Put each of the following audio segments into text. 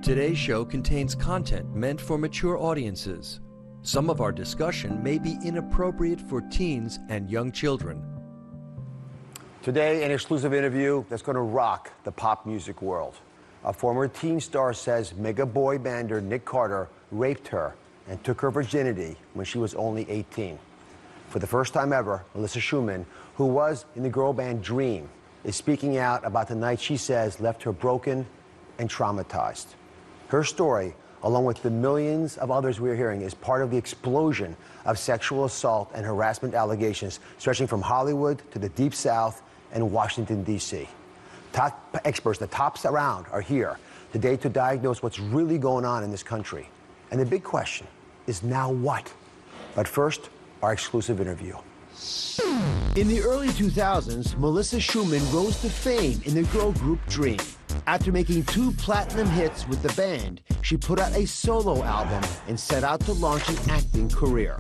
Today's show contains content meant for mature audiences. Some of our discussion may be inappropriate for teens and young children. Today, an exclusive interview that's going to rock the pop music world. A former teen star says mega boy bander Nick Carter raped her and took her virginity when she was only 18. For the first time ever, Melissa Schumann, who was in the girl band Dream, is speaking out about the night she says left her broken and traumatized. Her story, along with the millions of others we're hearing, is part of the explosion of sexual assault and harassment allegations stretching from Hollywood to the Deep South and Washington, D.C. Top experts, the tops around, are here today to diagnose what's really going on in this country. And the big question is now what? But first, our exclusive interview. In the early 2000s, Melissa Schumann rose to fame in the girl group Dream. After making 2 platinum hits with the band, she put out a solo album and set out to launch an acting career.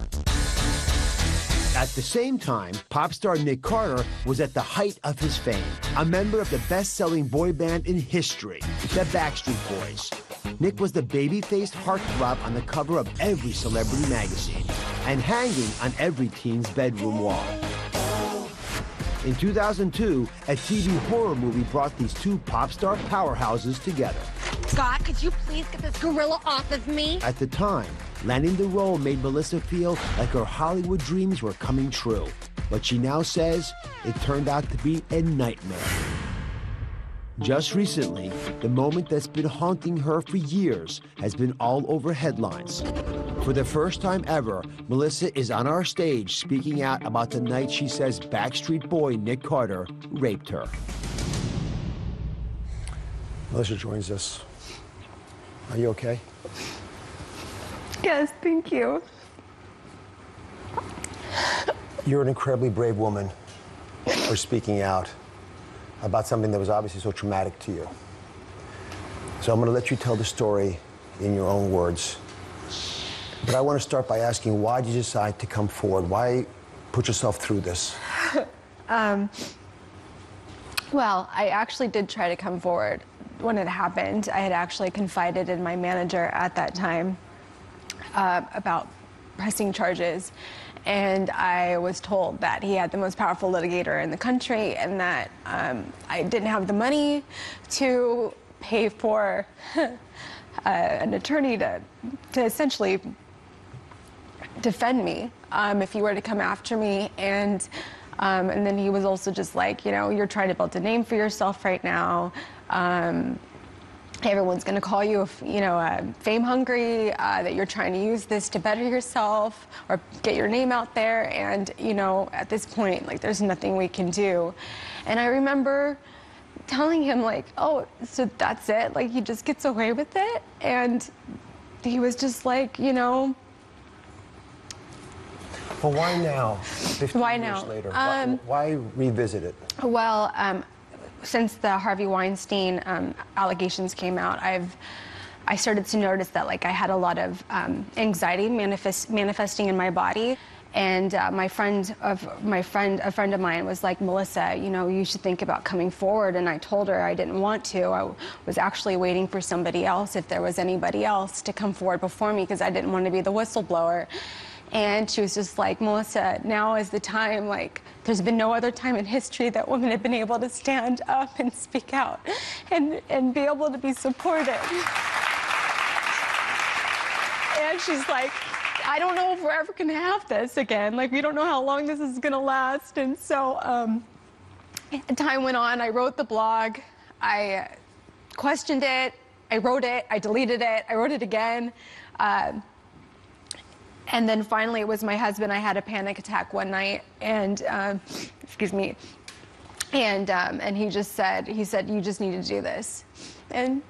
At the same time, pop star Nick Carter was at the height of his fame, a member of the best-selling boy band in history, the Backstreet Boys. Nick was the baby-faced heartthrob on the cover of every celebrity magazine and hanging on every teen's bedroom wall. In 2002, a TV horror movie brought these 2 pop star powerhouses together. Scott, could you please get this gorilla off of me? At the time, landing the role made Melissa feel like her Hollywood dreams were coming true. But she now says it turned out to be a nightmare. Just recently, the moment that's been haunting her for years has been all over headlines. For the first time ever, Melissa is on our stage speaking out about the night she says Backstreet boy Nick Carter raped her. Melissa joins us. Are you okay? Yes, thank you. You're an incredibly brave woman for speaking out about something that was obviously so traumatic to you. So I'm going to let you tell the story in your own words. But I want to start by asking, why did you decide to come forward? Why put yourself through this? Well, I actually did try to come forward when it happened. I had actually confided in my manager at that time about pressing charges. And I was told that he had the most powerful litigator in the country and that I didn't have the money to pay for an attorney to essentially defend me if he were to come after me. And then he was also just like, you know, you're trying to build a name for yourself right now. Everyone's going to call you, you know, fame hungry, that you're trying to use this to better yourself or get your name out there. And, you know, at this point, like, there's nothing we can do. And I remember telling him, like, oh, so that's it? Like, he just gets away with it? And he was just like, you know. Well, why now? 15 Why years now? later? Why revisit it? Well, since the Harvey Weinstein allegations came out, I started to notice that, like, I had a lot of anxiety manifesting in my body. And a friend of mine was like, Melissa, you know, you should think about coming forward. And I told her I didn't want to. I was actually waiting for somebody else, if there was anybody else, to come forward before me, because I didn't want to be the whistleblower. And she was just like, Melissa, now is the time. Like, there's been no other time in history that women have been able to stand up and speak out and be able to be supported. And she's like, I don't know if we're ever going to have this again. Like, we don't know how long this is going to last. And so time went on. I wrote the blog. I questioned it. I wrote it. I deleted it. I wrote it again. And then finally, it was my husband. I had a panic attack one night, and excuse me, and he just said, you just need to do this, and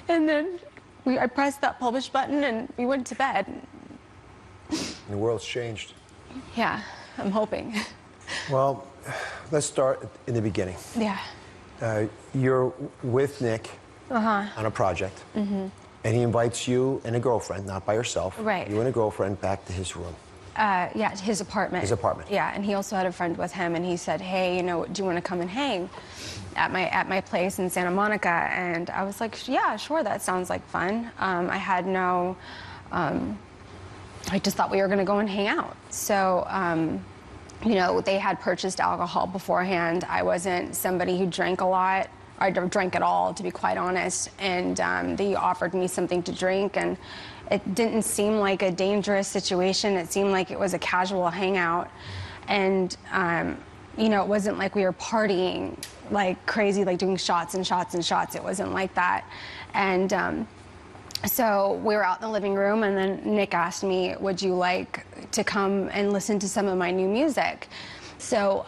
then I pressed that publish button, and we went to bed. The world's changed. Yeah, I'm hoping. Well, let's start in the beginning. Yeah. You're with Nick on a project. Mm-hmm. And he invites you and a girlfriend, not by yourself. Right. You and a girlfriend back to his room. Yeah, his apartment. His apartment. Yeah, and he also had a friend with him, and he said, hey, you know, do you want to come and hang at my place in Santa Monica? And I was like, yeah, sure, that sounds like fun. I had no, I just thought we were going to go and hang out. So, you know, they had purchased alcohol beforehand. I wasn't somebody who drank a lot. I don't drink at all, to be quite honest. And they offered me something to drink, and it didn't seem like a dangerous situation. It seemed like it was a casual hangout. And, you know, it wasn't like we were partying like crazy, like doing shots and shots and shots. It wasn't like that. And so we were out in the living room, and then Nick asked me, would you like to come and listen to some of my new music? So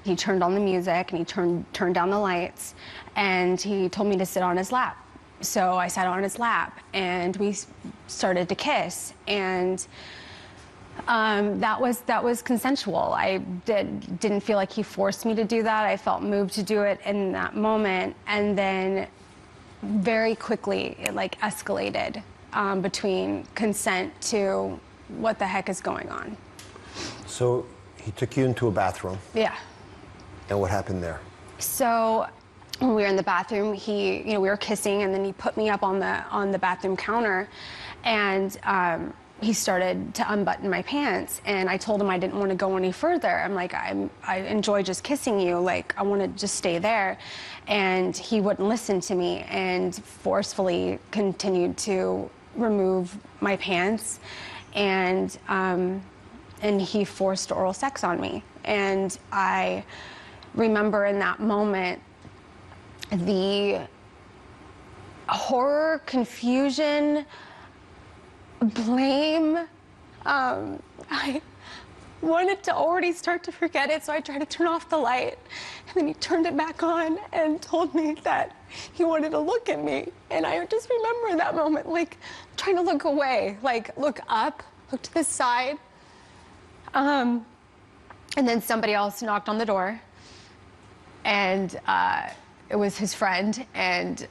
he turned on the music, and he turned down the lights, and he told me to sit on his lap. So I sat on his lap, and we started to kiss, and that was consensual. I didn't feel like he forced me to do that. I felt moved to do it in that moment, and then very quickly it like escalated between consent to what the heck is going on. So he took you into a bathroom. Yeah. And what happened there? So when we were in the bathroom, you know, we were kissing, and then he put me up on the bathroom counter, and he started to unbutton my pants, and I told him I didn't want to go any further. I'm like, I enjoy just kissing you, like I want to just stay there. And he wouldn't listen to me and forcefully continued to remove my pants, and he forced oral sex on me. And I remember in that moment the horror, confusion, blame. I wanted to already start to forget it, so I tried to turn off the light, and then he turned it back on and told me that he wanted to look at me. And I just remember in that moment, like, trying to look away, like, look up, look to the side. And then somebody else knocked on the door, and it was his friend, and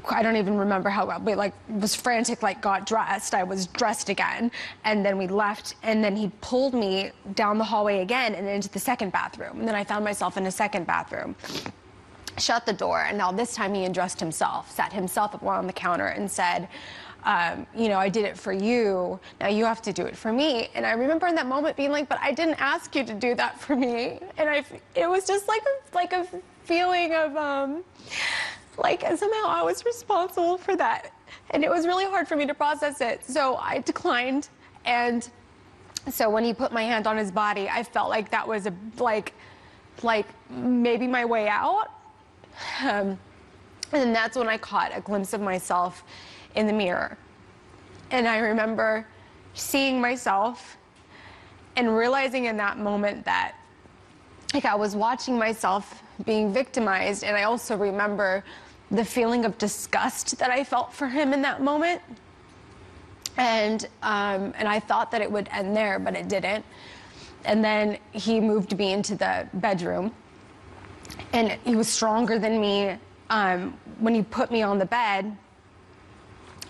I don't even remember how, we like was frantic, like got dressed. I was dressed again, and then we left, and then he pulled me down the hallway again and into the second bathroom. And then I found myself in a second bathroom, shut the door, and now this time he undressed himself, sat himself up on the counter and said, you know, I did it for you, now you have to do it for me. And I remember in that moment being like, but I didn't ask you to do that for me. And it was just like a feeling of, like somehow I was responsible for that. And it was really hard for me to process it. So I declined. And so when he put my hand on his body, I felt like that was like maybe my way out. And then that's when I caught a glimpse of myself in the mirror. And I remember seeing myself and realizing in that moment that, like, I was watching myself being victimized. And I also remember the feeling of disgust that I felt for him in that moment. And I thought that it would end there, but it didn't. And then he moved me into the bedroom, and he was stronger than me. When he put me on the bed,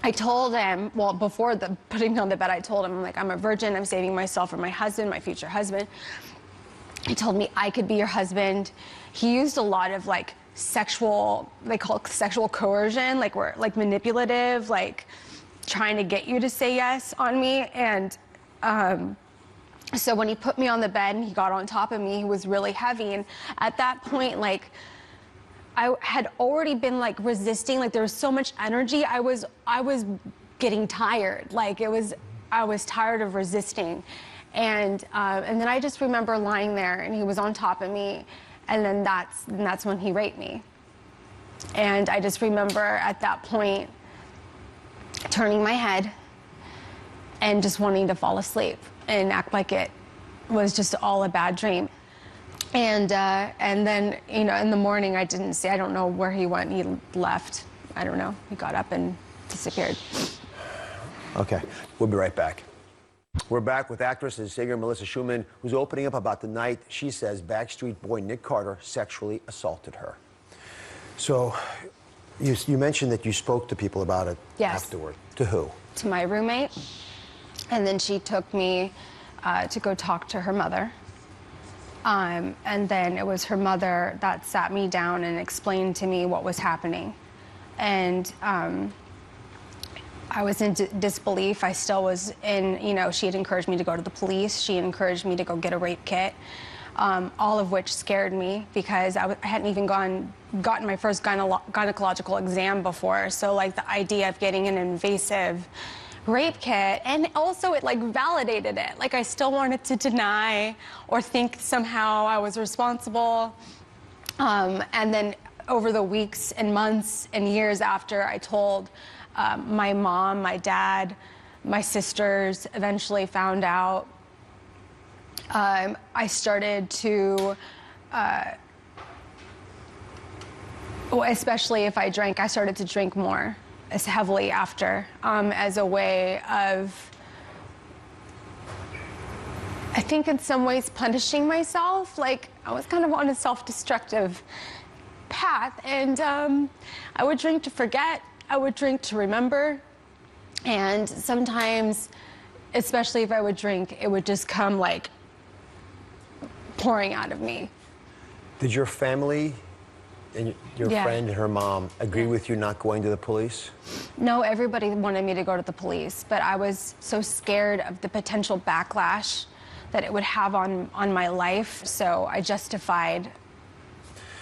I told him, well, before putting me on the bed, I told him, like, I'm a virgin, I'm saving myself for my husband, my future husband. He told me I could be your husband. He used a lot of like sexual, they call it sexual coercion, like we're like manipulative, like trying to get you to say yes on me. And so when he put me on the bed and he got on top of me, he was really heavy. And at that point, like, I had already been like resisting, like there was so much energy. I was getting tired. Like I was tired of resisting. And then I just remember lying there, and he was on top of me, and then that's when he raped me. And I just remember at that point turning my head and just wanting to fall asleep and act like it was just all a bad dream. And then, you know, in the morning I don't know where he went. He left. I don't know. He got up and disappeared. Okay, we'll be right back. We're back with actress and singer Melissa Schumann, who's opening up about the night she says Backstreet Boy Nick Carter sexually assaulted her. So you mentioned that you spoke to people about it. Yes. Afterward. To who? To my roommate. And then she took me to go talk to her mother. And then it was her mother that sat me down and explained to me what was happening. And I was in disbelief. I still was in, you know, she had encouraged me to go to the police. She had encouraged me to go get a rape kit, all of which scared me because I hadn't even gotten my first gynecological exam before. So like the idea of getting an invasive rape kit, and also it like validated it. Like I still wanted to deny or think somehow I was responsible. And then over the weeks and months and years after I told my mom, my dad, my sisters eventually found out, I started to, especially if I drank, I started to drink more as heavily after, as a way of, I think in some ways punishing myself. Like I was kind of on a self-destructive path, and I would drink to forget. I would drink to remember, and sometimes, especially if I would drink, it would just come like pouring out of me. Did your family and your Yeah. friend and her mom agree with you not going to the police? No, everybody wanted me to go to the police, but I was so scared of the potential backlash that it would have on my life, so I justified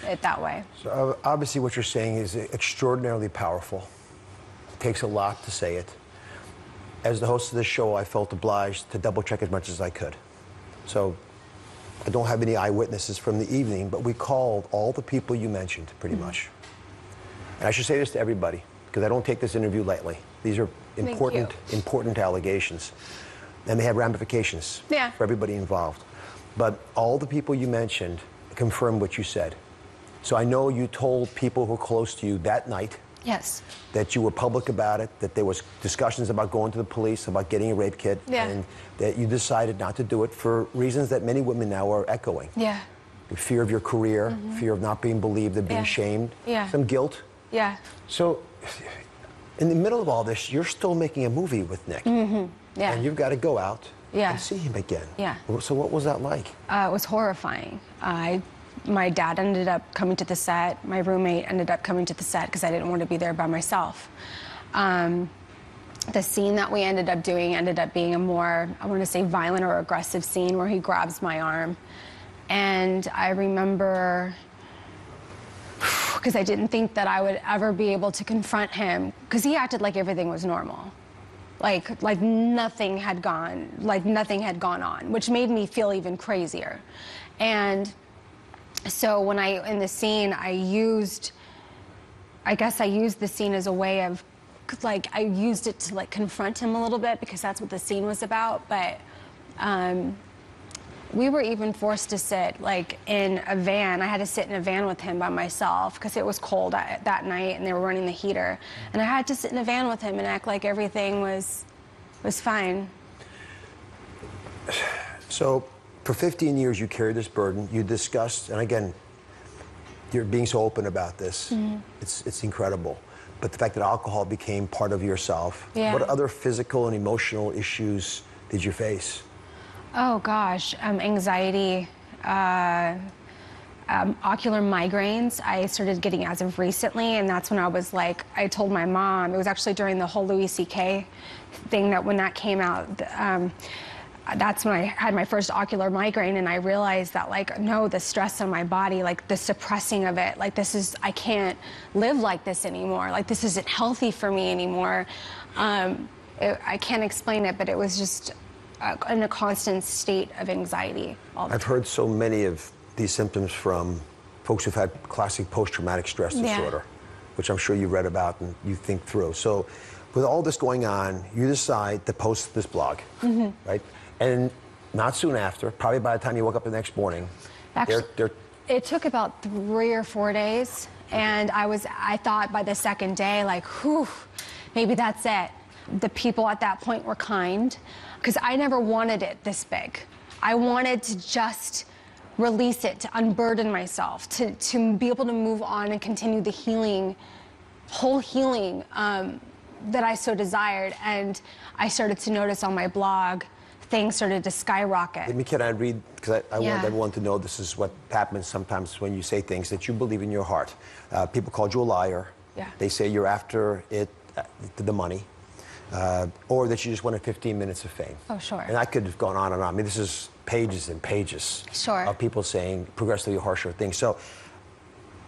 it that way. So obviously what you're saying is extraordinarily powerful. It takes a lot to say it. As the host of this show, I felt obliged to double check as much as I could. So I don't have any eyewitnesses from the evening, but we called all the people you mentioned, pretty much. And I should say this to everybody, because I don't take this interview lightly. These are important allegations, and they have ramifications for everybody involved. But all the people you mentioned confirmed what you said. So I know you told people who are close to you that night Yes. that you were public about it, that there was discussions about going to the police, about getting a rape kit, and that you decided not to do it for reasons that many women now are echoing. Yeah. The fear of your career, fear of not being believed, of being shamed, some guilt. Yeah. So in the middle of all this, you're still making a movie with Nick. Yeah. And you've got to go out Yeah. and see him again. Yeah. So what was that like? It was horrifying. My dad ended up coming to the set. My roommate ended up coming to the set because I didn't want to be there by myself. The scene that we ended up doing ended up being a more, I want to say, violent or aggressive scene where he grabs my arm. And I remember, because I didn't think that I would ever be able to confront him, because he acted like everything was normal. Like nothing had gone on, which made me feel even crazier. And so when in the scene, I guess I used the scene as a way of, like, I used it to like confront him a little bit because that's what the scene was about. But we were even forced to sit like in a van. I had to sit in a van with him by myself because it was cold that night and they were running the heater. And I had to sit in a van with him and act like everything was fine. So for 15 years, you carried this burden. You discussed, and again, you're being so open about this. It's incredible. But the fact that alcohol became part of yourself. Yeah. What other physical and emotional issues did you face? Oh gosh, anxiety, ocular migraines. I started getting as of recently, and that's when I was like, I told my mom. It was actually during the whole Louis C.K. thing that when that came out. That's when I had my first ocular migraine, and I realized that, like, no, the stress on my body, like the suppressing of it, like I can't live like this anymore. Like this isn't healthy for me anymore. I can't explain it, but it was just in a constant state of anxiety all the time. I've heard so many of these symptoms from folks who've had classic post-traumatic stress disorder, which I'm sure you read about and you think through. So with all this going on, you decide to post this blog, right? And not soon after, probably by the time you woke up the next morning, Actually, it took about 3 or 4 days, and I thought by the second day, like, whew, maybe that's it. The people at that point were kind, because I never wanted it this big. I wanted to just release it, to unburden myself, to be able to move on and continue the healing, whole healing that I so desired. And I started to notice on my blog things started to skyrocket. Can I read, because I Yeah. want everyone to know this is what happens sometimes when you say things that you believe in your heart. People called you a liar. Yeah. They say you're after the money, or that you just wanted 15 minutes of fame. Oh, sure. And I could have gone on and on. I mean, this is pages and pages Sure. of people saying progressively harsher things. So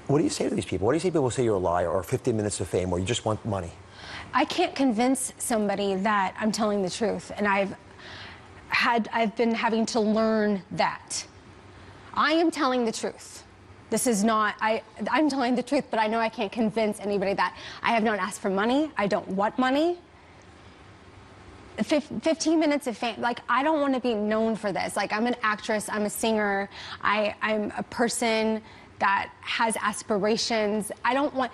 what do you say to these people? What do you say to people who say you're a liar, or 15 minutes of fame, or you just want money? I can't convince somebody that I'm telling the truth, and I've been having to learn that. I am telling the truth. This is not, I'm telling the truth, but I know I can't convince anybody that. I have not asked for money. I don't want money. 15 minutes of fame, like, I don't want to be known for this. Like, I'm an actress, I'm a singer, I'm a person that has aspirations. I don't want,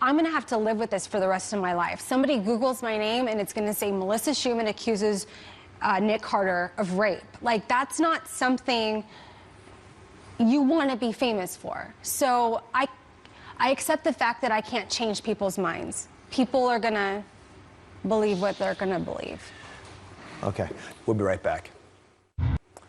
I'm gonna have to live with this for the rest of my life. Somebody Googles my name and it's gonna say Melissa Schumann accuses Nick Carter of rape. Like, that's not something you want to be famous for. So I accept the fact that I can't change people's minds. People are gonna believe what they're gonna believe. Okay, we'll be right back.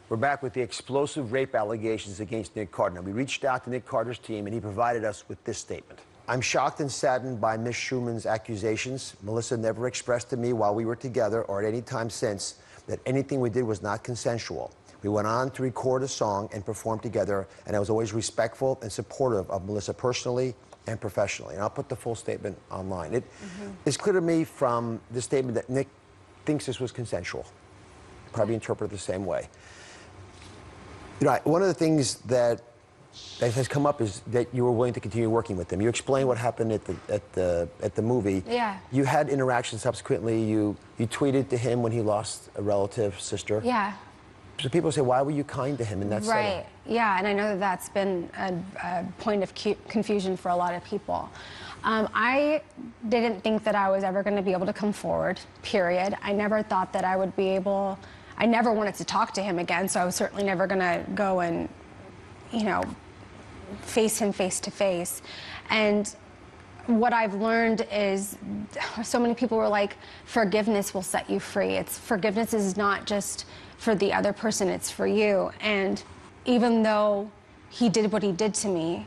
We're back with the explosive rape allegations against Nick Carter. Now, we reached out to Nick Carter's team, and he provided us with this statement. I'm shocked and saddened by Ms. Schumann's accusations. Melissa never expressed to me while we were together or at any time since that anything we did was not consensual. We went on to record a song and perform together, and I was always respectful and supportive of Melissa personally and professionally. And I'll put the full statement online. It's clear to me from this statement that Nick thinks this was consensual. Probably interpreted the same way. You know, one of the things that has come up is that you were willing to continue working with them. You explained what happened at the movie. Yeah. You had interactions subsequently. You tweeted to him when he lost a relative, sister. Yeah. So people say, why were you kind to him in that setting? Right, yeah, and I know that that's been a point of confusion for a lot of people. I didn't think that I was ever going to be able to come forward, period. I never thought that I would be able, I never wanted to talk to him again, so I was certainly never going to go and, you know, face him face to face. And what I've learned is so many people were like, forgiveness will set you free. Forgiveness is not just for the other person, it's for you. And even though he did what he did to me,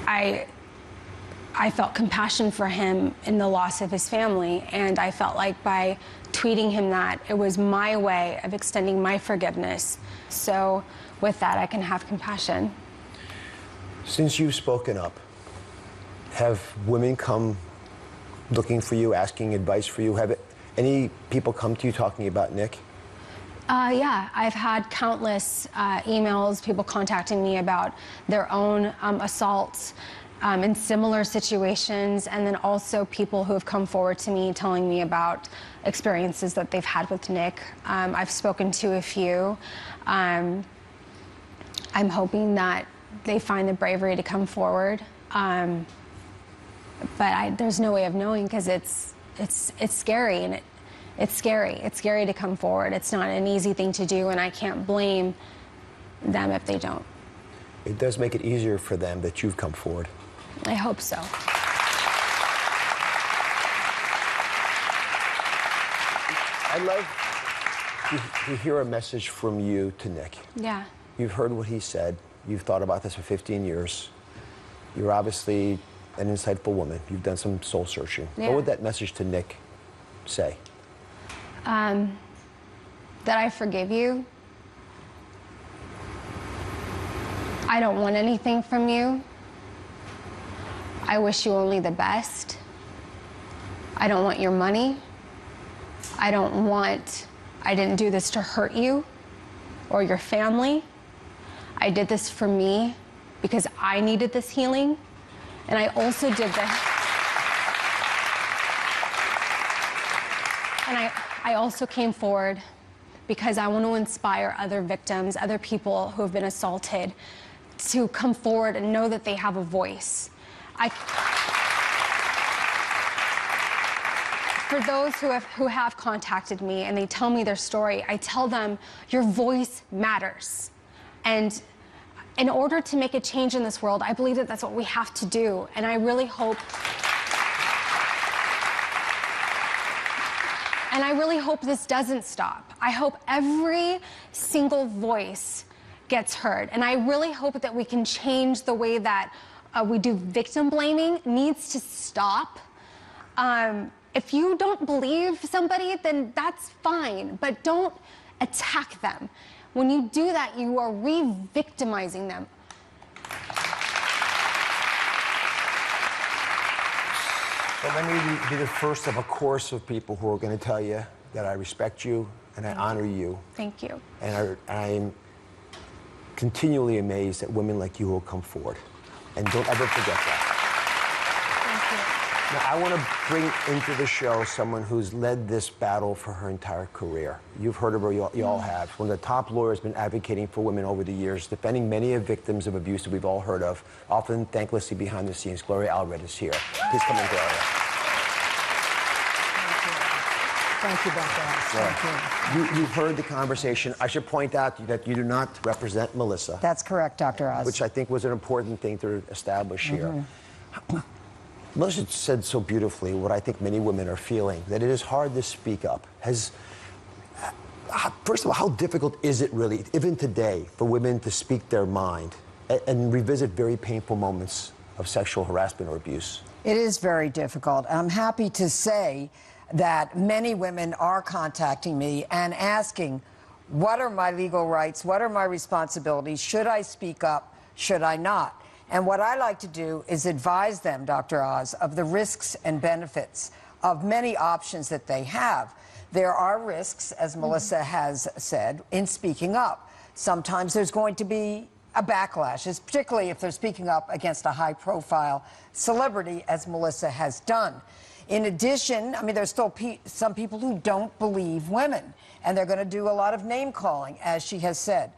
I felt compassion for him in the loss of his family, and I felt like by tweeting him that, it was my way of extending my forgiveness. So with that, I can have compassion. Since you've spoken up, have women come looking for you, asking advice for you? Have any people come to you talking about Nick? Yeah, I've had countless emails, people contacting me about their own assaults in similar situations, and then also people who have come forward to me telling me about experiences that they've had with Nick. I've spoken to a few. I'm hoping that they find the bravery to come forward. But there's no way of knowing, because it's scary, and it's scary. It's scary to come forward. It's not an easy thing to do, and I can't blame them if they don't. It does make it easier for them that you've come forward. I hope so. I'd love to hear a message from you to Nick. Yeah. You've heard what he said. You've thought about this for 15 years. You're obviously an insightful woman. You've done some soul searching. Yeah. What would that message to Nick say? That I forgive you. I don't want anything from you. I wish you only the best. I don't want your money. I didn't do this to hurt you or your family. I did this for me because I needed this healing. And I also did this. And I also came forward because I want to inspire other victims, other people who have been assaulted, to come forward and know that they have a voice. For those who have contacted me and they tell me their story, I tell them, your voice matters. And in order to make a change in this world, I believe that that's what we have to do. And I really hope And I really hope this doesn't stop. I hope every single voice gets heard. And I really hope that we can change the way that we do victim blaming. It needs to stop. If you don't believe somebody, then that's fine, but don't attack them. When you do that, you are re-victimizing them. Well, let me be the first of a course of people who are going to tell you that I respect you and I honor you. Thank you. And I'm continually amazed at women like you who will come forward. And don't ever forget that. Now, I want to bring into the show someone who's led this battle for her entire career. You've heard of her, you all have. One of the top lawyers been advocating for women over the years, defending many of victims of abuse that we've all heard of, often thanklessly behind the scenes. Gloria Allred is here. Please come in, Gloria. Thank you, Dr. Oz. Thank you. You've heard the conversation. I should point out that you do not represent Melissa. That's correct, Dr. Oz. Which I think was an important thing to establish here. Melissa said so beautifully what I think many women are feeling, that it is hard to speak up. First of all, how difficult is it really, even today, for women to speak their mind and revisit very painful moments of sexual harassment or abuse? It is very difficult. I'm happy to say that many women are contacting me and asking, what are my legal rights? What are my responsibilities? Should I speak up? Should I not? And what I like to do is advise them, Dr. Oz, of the risks and benefits of many options that they have. There are risks, as Melissa has said, in speaking up. Sometimes there's going to be a backlash, particularly if they're speaking up against a high-profile celebrity, as Melissa has done. In addition, I mean, there's still some people who don't believe women, and they're going to do a lot of name-calling, as she has said.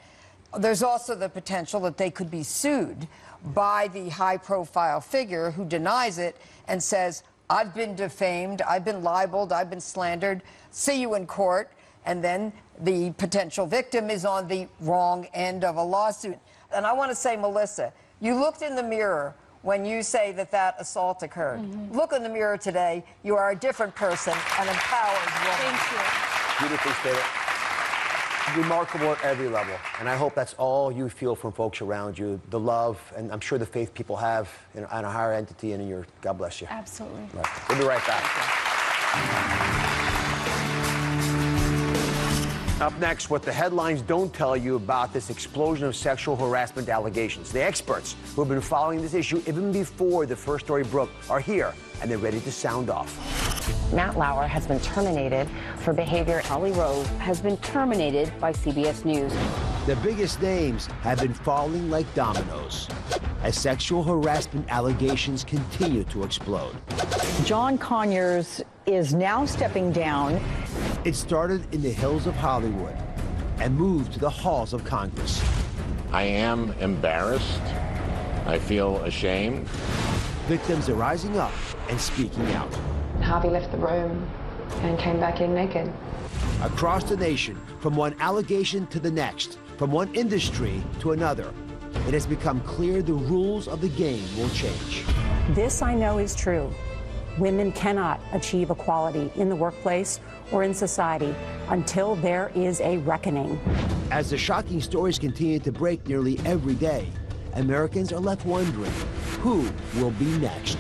There's also the potential that they could be sued by the high-profile figure who denies it and says, I've been defamed, I've been libeled, I've been slandered, see you in court, and then the potential victim is on the wrong end of a lawsuit. And I want to say, Melissa, you looked in the mirror when you say that that assault occurred. Look in the mirror today. You are a different person, an empowered woman. Thank you. Beautifully stated. Remarkable at every level. And I hope that's all you feel from folks around you, the love, and I'm sure the faith people have in a higher entity and in your, God bless you. Absolutely. Right. We'll be right back. Up next, what the headlines don't tell you about this explosion of sexual harassment allegations. The experts who have been following this issue even before the first story broke are here, and they're ready to sound off. Matt Lauer has been terminated for behavior. Holly Rose has been terminated by CBS News. The biggest names have been falling like dominoes as sexual harassment allegations continue to explode. John Conyers is now stepping down. It started in the hills of Hollywood and moved to the halls of Congress. I am embarrassed. I feel ashamed. Victims are rising up and speaking out. Harvey left the room and came back in naked. Across the nation, from one allegation to the next, from one industry to another, it has become clear the rules of the game will change. This I know is true. Women cannot achieve equality in the workplace or in society until there is a reckoning. As the shocking stories continue to break nearly every day, Americans are left wondering, who will be next?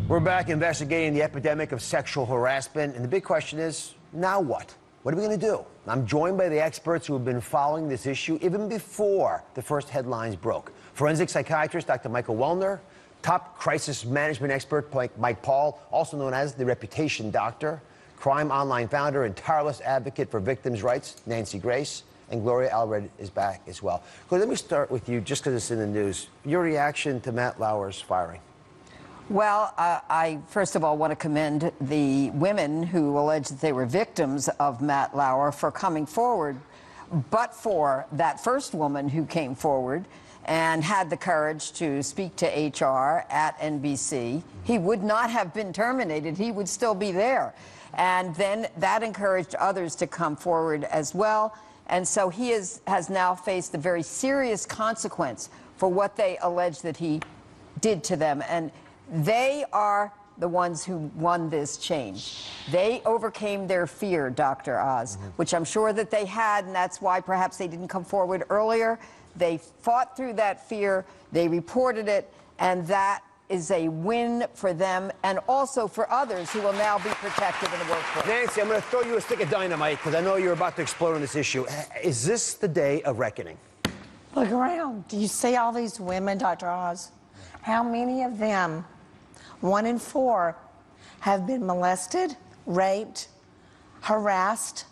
We're back investigating the epidemic of sexual harassment, and the big question is, now what? What are we going to do? I'm joined by the experts who have been following this issue even before the first headlines broke. Forensic psychiatrist Dr. Michael Wellner, top crisis management expert Mike Paul, also known as the Reputation Doctor, Crime Online founder and tireless advocate for victims' rights, Nancy Grace, and Gloria Allred is back as well. Gloria, let me start with you, just because it's in the news. Your reaction to Matt Lauer's firing? Well, I first of all want to commend the women who allege that they were victims of Matt Lauer for coming forward. But for that first woman who came forward and had the courage to speak to HR at NBC, he would not have been terminated. He would still be there. And then that encouraged others to come forward as well. And so he has now faced a very serious consequence for what they allege that he did to them. And they are the ones who won this change. They overcame their fear, Dr. Oz, which I'm sure that they had, and that's why perhaps they didn't come forward earlier. They fought through that fear, they reported it, and that is a win for them and also for others who will now be protected in the workplace. Nancy, I'm going to throw you a stick of dynamite because I know you're about to explode on this issue. Is this the day of reckoning? Look around. Do you see all these women, Dr. Oz? How many of them, 1 in 4, have been molested, raped, harassed,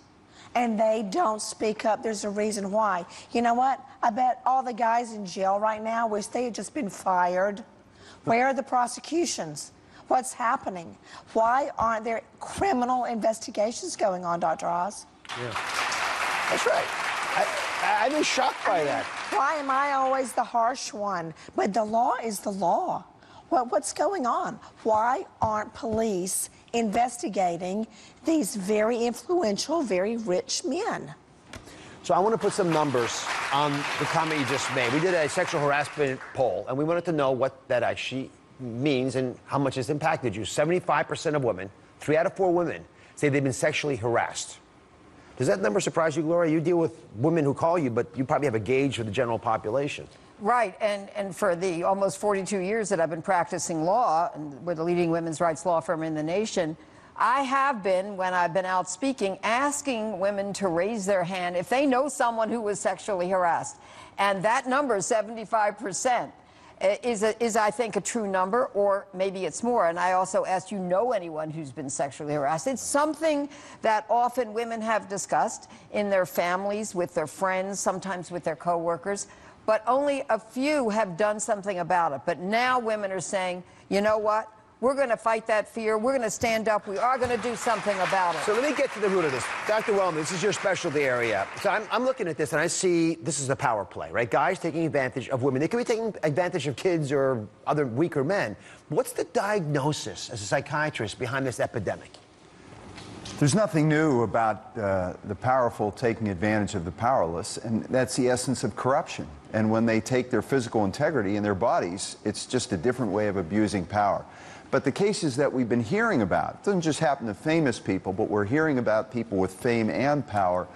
and they don't speak up? There's a reason why. You know what? I bet all the guys in jail right now wish they had just been fired. Where are the prosecutions? What's happening? Why aren't there criminal investigations going on, Dr. Oz? Yeah. That's right. I've been shocked by that. Why am I always the harsh one? But the law is the law. What's going on? Why aren't police investigating these very influential, very rich men? So I want to put some numbers on the comment you just made. We did a sexual harassment poll, and we wanted to know what that actually means and how much it's impacted you. 75% of women, 3 out of 4 women, say they've been sexually harassed. Does that number surprise you, Gloria? You deal with women who call you, but you probably have a gauge for the general population. Right, and for the almost 42 years that I've been practicing law, and we're the leading women's rights law firm in the nation, I have been, when I've been out speaking, asking women to raise their hand if they know someone who was sexually harassed. And that number, 75%, is I think, a true number, or maybe it's more. And I also asked, you know anyone who's been sexually harassed? It's something that often women have discussed in their families, with their friends, sometimes with their coworkers, but only a few have done something about it. But now women are saying, you know what? We're going to fight that fear. We're going to stand up. We are going to do something about it. So let me get to the root of this. Dr. Wellman, this is your specialty area. So I'm looking at this, and I see this is a power play, right? Guys taking advantage of women. They could be taking advantage of kids or other weaker men. What's the diagnosis as a psychiatrist behind this epidemic? There's nothing new about the powerful taking advantage of the powerless, and that's the essence of corruption. And when they take their physical integrity in their bodies, it's just a different way of abusing power. But the cases that we've been hearing about, it doesn't just happen to famous people, but we're hearing about people with fame and power.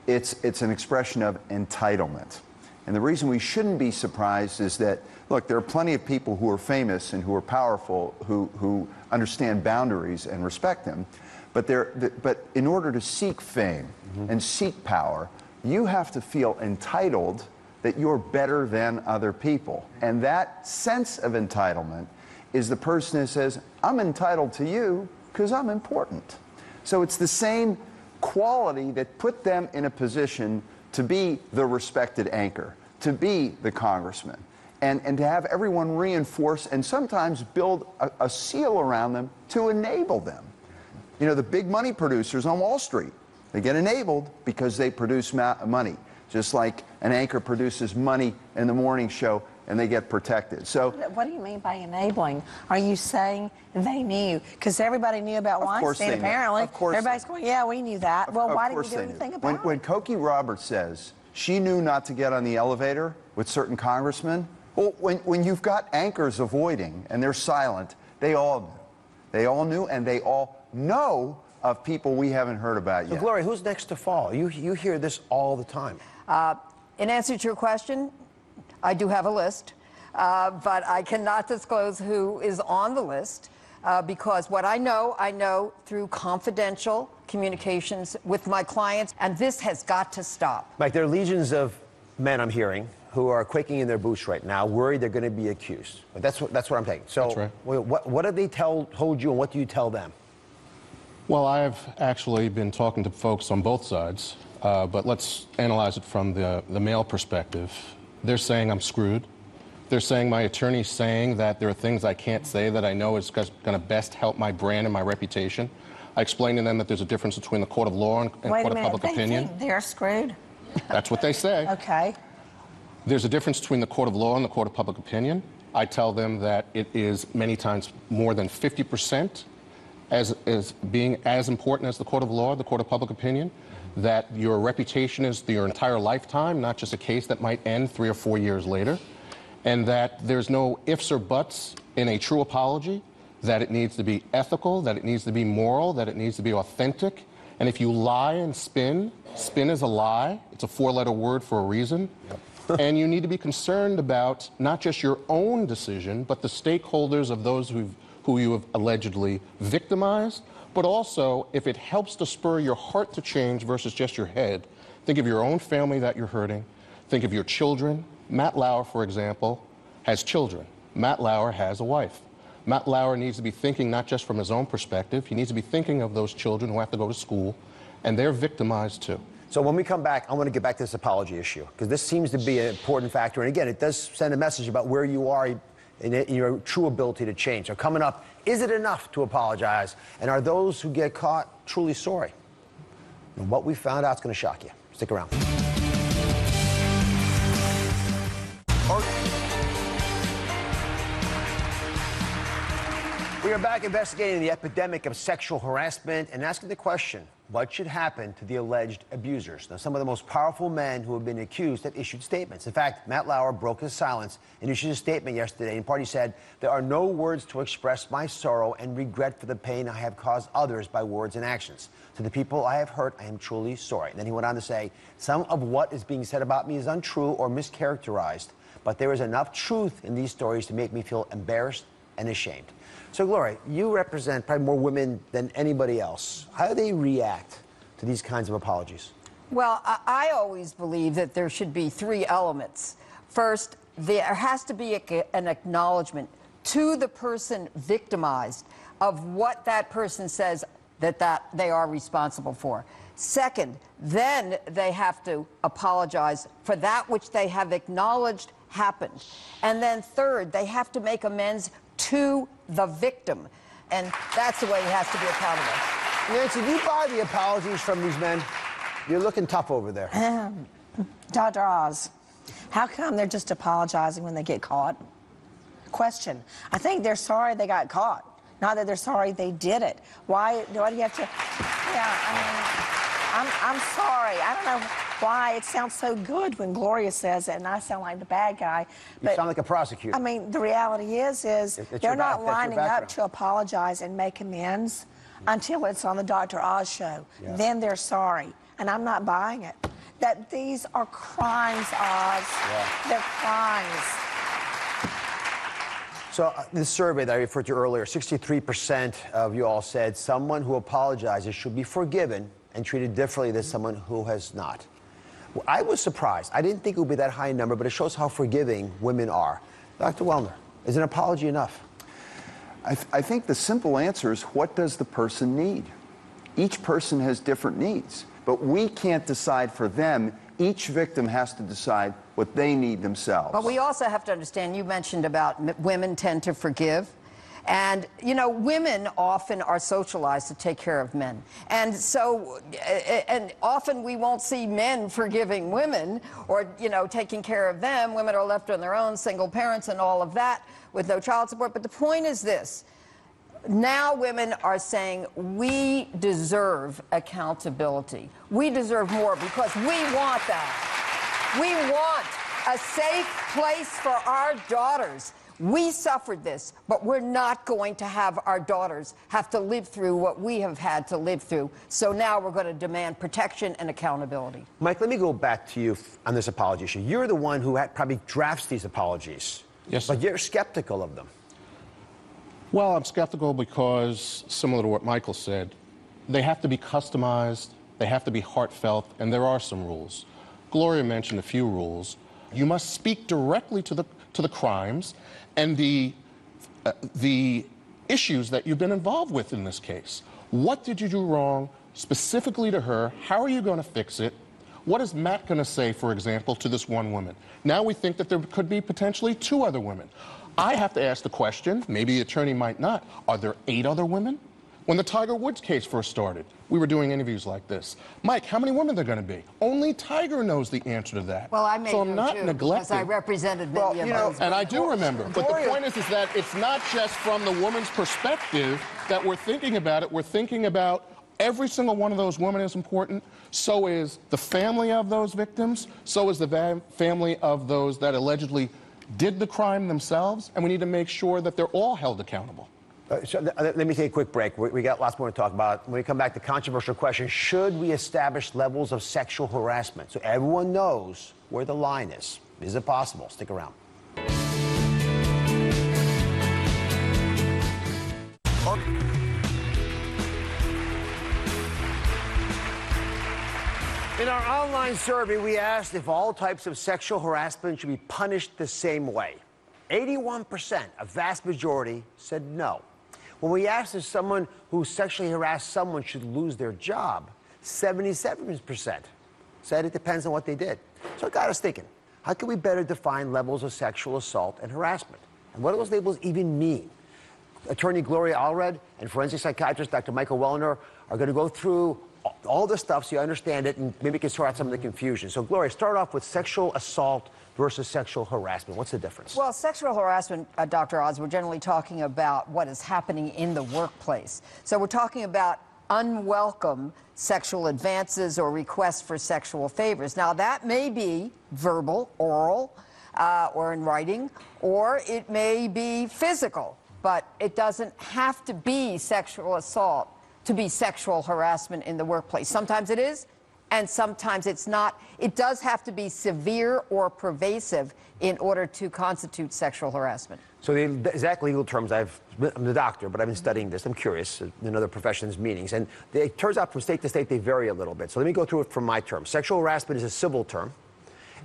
It's an expression of entitlement. And the reason we shouldn't be surprised is that, look, there are plenty of people who are famous and who are powerful who understand boundaries and respect them. But in order to seek fame and seek power, you have to feel entitled that you're better than other people. And that sense of entitlement is the person who says, I'm entitled to you because I'm important. So it's the same quality that put them in a position to be the respected anchor, to be the congressman, and to have everyone reinforce and sometimes build a seal around them to enable them. You know, the big money producers on Wall Street, they get enabled because they produce money, just like an anchor produces money in the morning show, and they get protected. So, what do you mean by enabling? Are you saying they knew? Because everybody knew about Weinstein, apparently. Of course. Everybody's going, yeah, we knew that. Well, why didn't you do anything about it? When Cokie Roberts says she knew not to get on the elevator with certain congressmen, well, when you've got anchors avoiding and they're silent, they all knew. They all knew, and they all know of people we haven't heard about yet. So, Gloria, who's next to fall? You hear this all the time. In answer to your question, I do have a list, but I cannot disclose who is on the list because what I know through confidential communications with my clients, and this has got to stop. Mike, there are legions of men, I'm hearing, who are quaking in their boots right now, worried they're going to be accused. But that's what I'm taking. So, that's right. What do they told you, and what do you tell them? Well, I've actually been talking to folks on both sides, but let's analyze it from the male perspective. They're saying I'm screwed. They're saying my attorney's saying that there are things I can't say that I know is going to best help my brand and my reputation. I explained to them that there's a difference between the court of law and court of public opinion. They're screwed? That's what they say. Okay. There's a difference between the court of law and the court of public opinion. I tell them that it is many times more than 50% as being as important as the court of law, the court of public opinion, that your reputation is your entire lifetime, not just a case that might end 3 or 4 years later, and that there's no ifs or buts in a true apology, that it needs to be ethical, that it needs to be moral, that it needs to be authentic. And if you lie and spin is a lie. It's a four-letter word for a reason. And you need to be concerned about not just your own decision, but the stakeholders of those who you have allegedly victimized, but also if it helps to spur your heart to change versus just your head. Think of your own family that you're hurting. Think of your children. Matt Lauer, for example, has children. Matt Lauer has a wife. Matt Lauer needs to be thinking not just from his own perspective, he needs to be thinking of those children who have to go to school, and they're victimized too. So when we come back, I want to get back to this apology issue, because this seems to be an important factor. And again, it does send a message about where you are in your true ability to change. So coming up, is it enough to apologize? And are those who get caught truly sorry? And what we found out is going to shock you. Stick around. We are back investigating the epidemic of sexual harassment and asking the question, what should happen to the alleged abusers? Now, some of the most powerful men who have been accused have issued statements. In fact, Matt Lauer broke his silence and issued a statement yesterday. In part, he said, "There are no words to express my sorrow and regret for the pain I have caused others by words and actions. To the people I have hurt, I am truly sorry." And then he went on to say, "Some of what is being said about me is untrue or mischaracterized, but there is enough truth in these stories to make me feel embarrassed and ashamed." So, Gloria, you represent probably more women than anybody else. How do they react to these kinds of apologies? Well, I always believe that there should be three elements. First, there has to be an acknowledgement to the person victimized of what that person says that they are responsible for. Second, then they have to apologize for that which they have acknowledged happened. And then third, they have to make amends to the victim. And that's the way he has to be accountable. Nancy, do you buy the apologies from these men? You're looking tough over there. Dr. Oz, how come they're just apologizing when they get caught? Question. I think they're sorry they got caught, not that they're sorry they did it. Why do you have to... Yeah, I mean, I'm sorry. I don't know why it sounds so good when Gloria says it and I sound like the bad guy. But you sound like a prosecutor. I mean, the reality is they're not lining up to apologize and make amends until it's on the Dr. Oz show. Yeah. Then they're sorry. And I'm not buying it. That these are crimes, Oz. Yeah. They're crimes. So this survey that I referred to earlier, 63% of you all said someone who apologizes should be forgiven and treated differently than someone who has not. Well, I was surprised. I didn't think it would be that high a number, but it shows how forgiving women are. Dr. Wellner, is an apology enough? I think the simple answer is, what does the person need? Each person has different needs, but we can't decide for them. Each victim has to decide what they need themselves. But we also have to understand, you mentioned about women tend to forgive. And, you know, women often are socialized to take care of men. And so, and often we won't see men forgiving women or, you know, taking care of them. Women are left on their own, single parents and all of that with no child support. But the point is this. Now women are saying we deserve accountability. We deserve more because we want that. We want a safe place for our daughters. We suffered this, but we're not going to have our daughters have to live through what we have had to live through. So now we're going to demand protection and accountability. Mike, let me go back to you on this apology issue. You're the one who probably drafts these apologies. Yes, but you're skeptical of them. Well, I'm skeptical because, similar to what Michael said, they have to be customized, they have to be heartfelt, and there are some rules. Gloria mentioned a few rules. You must speak directly to the crimes and the issues that you've been involved with in this case. What did you do wrong specifically to her? How are you going to fix it? What is Matt going to say, for example, to this one woman? Now we think that there could be potentially 2 other women. I have to ask the question, maybe the attorney might not, are there 8 other women? When the Tiger Woods case first started, we were doing interviews like this. Mike, how many women are there going to be? Only Tiger knows the answer to that. Well, I made so I'm not neglecting. Because I represented many of those. And I do remember. But the point is that it's not just from the woman's perspective that we're thinking about it. We're thinking about every single one of those women is important. So is the family of those victims. So is the family of those that allegedly did the crime themselves. And we need to make sure that they're all held accountable. Let me take a quick break. We got lots more to talk about. When we come back, the controversial question, should we establish levels of sexual harassment so everyone knows where the line is? Is it possible? Stick around. In our online survey, we asked if all types of sexual harassment should be punished the same way. 81%, a vast majority, said no. When we asked if someone who sexually harassed someone should lose their job, 77% said it depends on what they did. So it got us thinking, how can we better define levels of sexual assault and harassment? And what do those labels even mean? Attorney Gloria Allred and forensic psychiatrist Dr. Michael Wellner are going to go through all the stuff so you understand it and maybe can sort out some of the confusion. So, Gloria, start off with sexual assault versus sexual harassment. What's the difference? Well, sexual harassment, Dr. Oz, we're generally talking about what is happening in the workplace. So we're talking about unwelcome sexual advances or requests for sexual favors. Now, that may be verbal, oral, or in writing, or it may be physical, but it doesn't have to be sexual assault to be sexual harassment in the workplace. Sometimes it is, and sometimes it's not. It does have to be severe or pervasive in order to constitute sexual harassment. So the exact legal terms, I'm the doctor, but I've been studying this. I'm curious in other professions' meanings. And it turns out from state to state, they vary a little bit. So let me go through it from my terms. Sexual harassment is a civil term.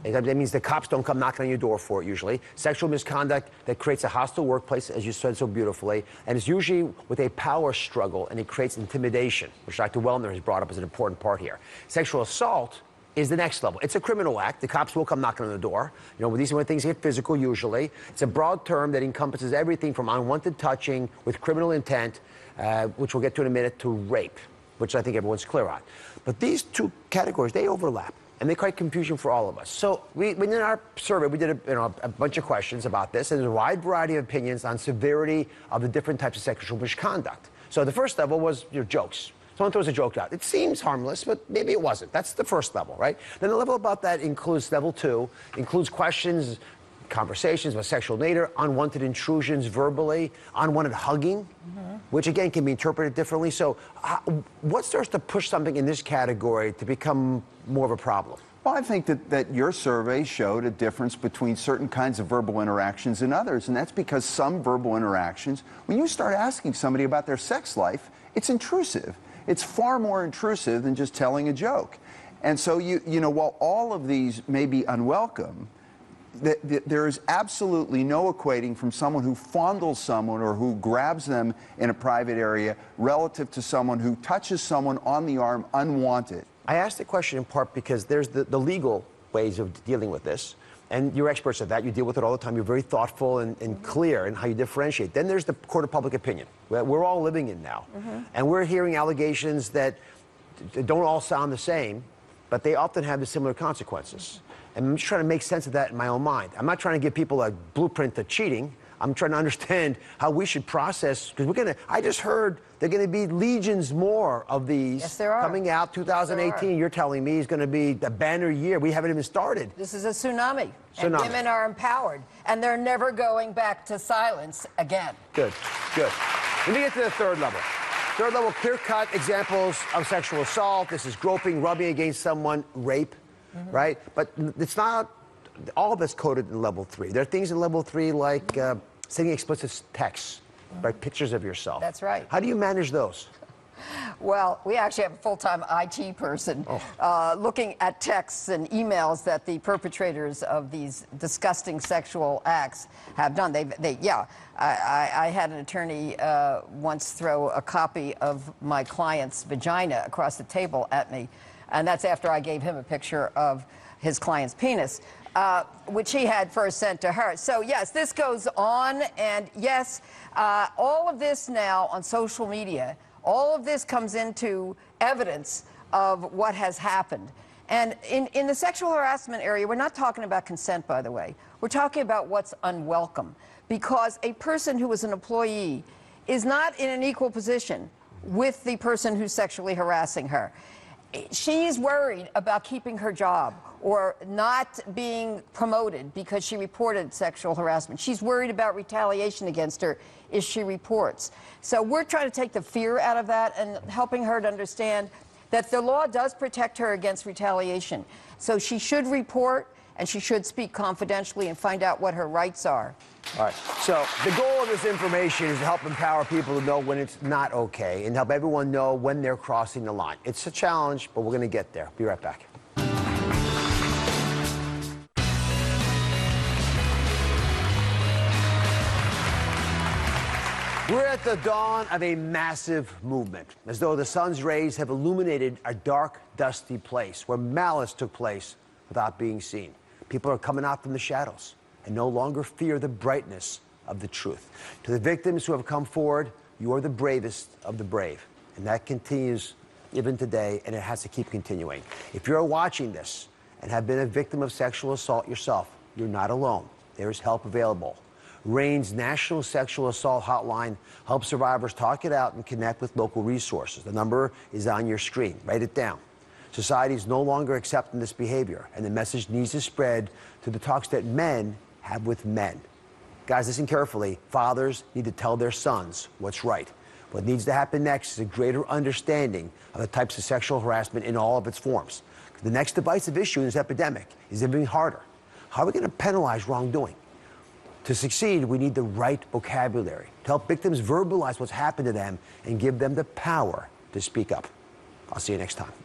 That means the cops don't come knocking on your door for it, usually. Sexual misconduct that creates a hostile workplace, as you said so beautifully, and it's usually with a power struggle, and it creates intimidation, which Dr. Wellner has brought up as an important part here. Sexual assault is the next level. It's a criminal act. The cops will come knocking on the door. You know, these are when things get physical, usually. It's a broad term that encompasses everything from unwanted touching with criminal intent, which we'll get to in a minute, to rape, which I think everyone's clear on. But these two categories, they overlap. And they create confusion for all of us. So in our survey, we did a bunch of questions about this, and there's a wide variety of opinions on severity of the different types of sexual misconduct. So the first level was your jokes. Someone throws a joke out. It seems harmless, but maybe it wasn't. That's the first level, right? Then the level above that includes level 2, includes questions, conversations about sexual nature, unwanted intrusions verbally, unwanted hugging, which again can be interpreted differently. So what starts to push something in this category to become more of a problem? Well, I think that your survey showed a difference between certain kinds of verbal interactions and others, and that's because some verbal interactions, when you start asking somebody about their sex life, it's intrusive. It's far more intrusive than just telling a joke. And so, you know, while all of these may be unwelcome, there is absolutely no equating from someone who fondles someone or who grabs them in a private area relative to someone who touches someone on the arm unwanted. I asked the question in part because there's the legal ways of dealing with this, and you're experts at that. You deal with it all the time. You're very thoughtful and clear in how you differentiate. Then there's the court of public opinion that we're all living in now, and we're hearing allegations that don't all sound the same, but they often have the similar consequences. And I'm just trying to make sense of that in my own mind. I'm not trying to give people a blueprint to cheating. I'm trying to understand how we should process, because I just heard there are going to be legions more of these coming out 2018. Yes, you're telling me it's going to be the banner year. We haven't even started. This is a tsunami. And women are empowered, and they're never going back to silence again. Good, good. Let me get to the third level. Third level, clear-cut examples of sexual assault. This is groping, rubbing against someone, rape. Right? But it's not all of it's coded in level 3. There are things in level 3 like sending explicit texts, right? Pictures of yourself. That's right. How do you manage those? Well, we actually have a full-time IT person looking at texts and emails that the perpetrators of these disgusting sexual acts have done. I had an attorney once throw a copy of my client's vagina across the table at me. And that's after I gave him a picture of his client's penis, which he had first sent to her. So, yes, this goes on. And, yes, all of this now on social media, all of this comes into evidence of what has happened. And in the sexual harassment area, we're not talking about consent, by the way. We're talking about what's unwelcome. Because a person who is an employee is not in an equal position with the person who's sexually harassing her. she's worried about keeping her job or not being promoted because she reported sexual harassment. She's worried about retaliation against her if she reports. So we're trying to take the fear out of that and helping her to understand that the law does protect her against retaliation. So she should report and she should speak confidentially and find out what her rights are. All right. So the goal of this information is to help empower people to know when it's not okay and help everyone know when they're crossing the line. It's a challenge, but we're going to get there. Be right back. We're at the dawn of a massive movement, as though the sun's rays have illuminated a dark, dusty place where malice took place without being seen. People are coming out from the shadows and no longer fear the brightness of the truth. To the victims who have come forward, you are the bravest of the brave. And that continues even today, and it has to keep continuing. If you're watching this and have been a victim of sexual assault yourself, you're not alone. There is help available. RAIN's National Sexual Assault Hotline helps survivors talk it out and connect with local resources. The number is on your screen. Write it down. Society is no longer accepting this behavior, and the message needs to spread to the talks that men have with men. Guys, listen carefully. Fathers need to tell their sons what's right. What needs to happen next is a greater understanding of the types of sexual harassment in all of its forms. The next divisive issue in this epidemic is even harder. How are we going to penalize wrongdoing? To succeed, we need the right vocabulary to help victims verbalize what's happened to them and give them the power to speak up. I'll see you next time.